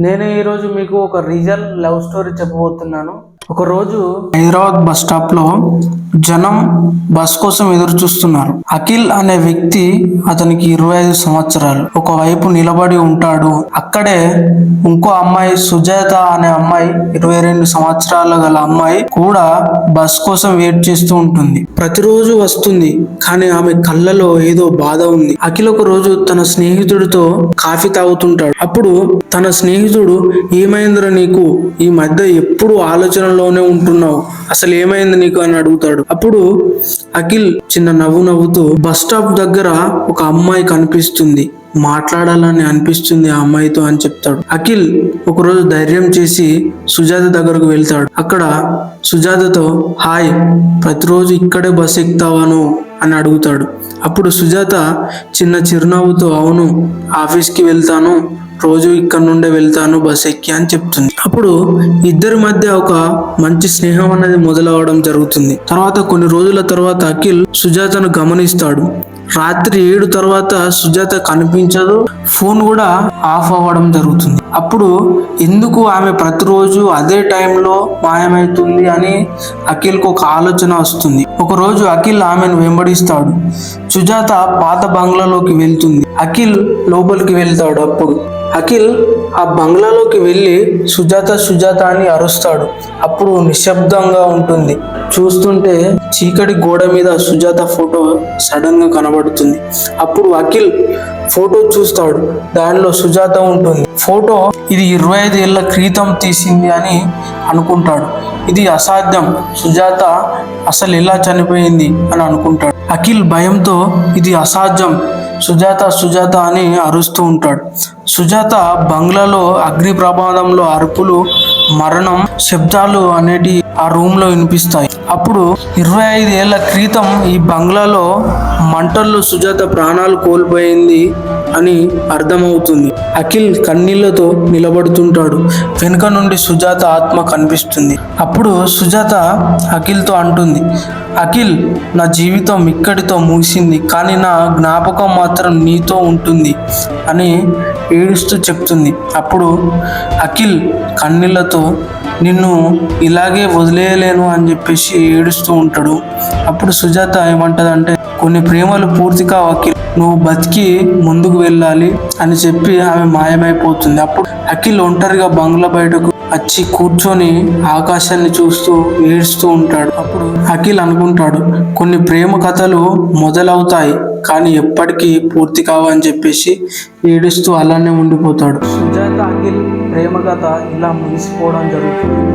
నేను ఈరోజు మీకు ఒక రియల్ లవ్ స్టోరీ చెప్పబోతున్నాను. ఒక రోజు హైదరాబాద్ బస్ స్టాప్ లో జనం బస్ కోసం ఎదురు చూస్తున్నారు. అఖిల్ అనే వ్యక్తి, అతనికి 25 సంవత్సరాలు. ఒకవైపు నిలబడి ఉంటాడు. అక్కడే ఇంకో అమ్మాయి, సుజాత అనే అమ్మాయి, 22 సంవత్సరాల గల అమ్మాయి కూడా బస్ కోసం వెయిట్ చేస్తూ ఉంటుంది. ప్రతిరోజు వస్తుంది, కానీ ఆమె కళ్ళలో ఏదో బాధ ఉంది. అఖిల్ ఒక రోజు తన స్నేహితుడితో కాఫీ తాగుతుంటాడు. అప్పుడు తన స్నేహితుడు, ఏమైందిరా నీకు, ఈ మధ్య ఎప్పుడు ఆలోచనలోనే ఉంటున్నావు, అసలు ఏమైంది నీకు అని అడుగుతాడు. అప్పుడు అఖిల్ చిన్న నవ్వు నవ్వుతూ, బస్ స్టాప్ దగ్గర ఒక అమ్మాయి కనిపిస్తుంది, మాట్లాడాలని అనిపిస్తుంది ఆ అమ్మాయితో అని చెప్తాడు. అఖిల్ ఒకరోజు ధైర్యం చేసి సుజాత దగ్గరకు వెళ్తాడు. అక్కడ సుజాతతో, హాయ్, ప్రతిరోజు ఇక్కడే బస్ ఎక్కుతావాను అని అడుగుతాడు. అప్పుడు సుజాత చిన్న చిరునవ్వుతో, అవును, ఆఫీస్కి వెళ్తాను, రోజు ఇక్కడ నుండే వెళ్తాను బస్ ఎక్కి అని చెప్తుంది. అప్పుడు ఇద్దరి మధ్య ఒక మంచి స్నేహం అనేది మొదలవడం జరుగుతుంది. తర్వాత కొన్ని రోజుల తర్వాత అఖిల్ సుజాతను గమనిస్తాడు. రాత్రి 7 తర్వాత సుజాత కనిపించదు, ఫోన్ కూడా ఆఫ్ అవ్వడం జరుగుతుంది. అప్పుడు ఎందుకు ఆమె ప్రతిరోజు అదే టైంలో మాయమవుతుంది అని అఖిల్కు ఒక ఆలోచన వస్తుంది. ఒకరోజు అఖిల్ ఆమెను వెంబడిస్తాడు. సుజాత పాత బంగ్లాలోకి వెళ్తుంది. అఖిల్ లోపలికి వెళ్తాడు. అప్పుడు అఖిల్ ఆ బంగ్లాలోకి వెళ్ళి సుజాత సుజాత అని అరుస్తాడు. అప్పుడు నిశ్శబ్దంగా ఉంటుంది. చూస్తుంటే చీకటి గోడ మీద సుజాత ఫోటో సడన్ గా కనబడుతుంది. అప్పుడు అఖిల్ ఫోటో చూస్తాడు. దానిలో సుజాత ఉంటుంది. ఫోటో ఇది 25 ఏళ్ల క్రితం తీసింది అని అనుకుంటాడు. ఇది అసాధ్యం, సుజాత అసలు ఎలా చనిపోయింది అని అనుకుంటాడు. అఖిల్ భయంతో, ఇది అసాధ్యం, సుజాత సుజాత అని అరుస్తూ ఉంటాడు. సుజాత బంగ్లాలో అగ్ని ప్రమాదంలో అరుపులు, మరణం శబ్దాలు అనేటి ఆ రూమ్ లో వినిపిస్తాయి. అప్పుడు 25 ఏళ్ల క్రితం ఈ బంగ్లాలో మంటల్లో సుజాత ప్రాణాలు కోల్పోయింది అని అర్థమవుతుంది. అఖిల్ కన్నీళ్లతో నిలబడుతుంటాడు. వెనుక నుండి సుజాత ఆత్మ కనిపిస్తుంది. అప్పుడు సుజాత అఖిల్తో అంటుంది, అఖిల్, నా జీవితం ఇక్కడితో ముగిసింది, కానీ నా జ్ఞాపకం మాత్రం నీతో ఉంటుంది అని ఏడుస్తూ చెప్తుంది. అప్పుడు అఖిల్ కన్నీళ్లతో, నిన్ను ఇలాగే వదిలేయలేను అని చెప్పేసి ఏడుస్తూ ఉంటాడు. అప్పుడు సుజాత ఏమంటదంటే, కొన్ని ప్రేమలు పూర్తి కావు అఖిల్, నువ్వు బతికి ముందుకు వెళ్ళాలి అని చెప్పి ఆమె మాయమైపోతుంది. అప్పుడు అఖిల్ ఒంటరిగా బంగ్లా బయటకు వచ్చి కూర్చొని ఆకాశాన్ని చూస్తూ ఏడుస్తూ ఉంటాడు. అప్పుడు అఖిల్ అనుకుంటాడు, కొన్ని ప్రేమ కథలు మొదలవుతాయి కానీ ఎప్పటికీ పూర్తి కావు అని చెప్పేసి ఏడుస్తూ అలానే ఉండిపోతాడు. సుజాత అఖిల్ ప్రేమ కథ ఇలా ముగిసిపోవడం జరుగుతుంది.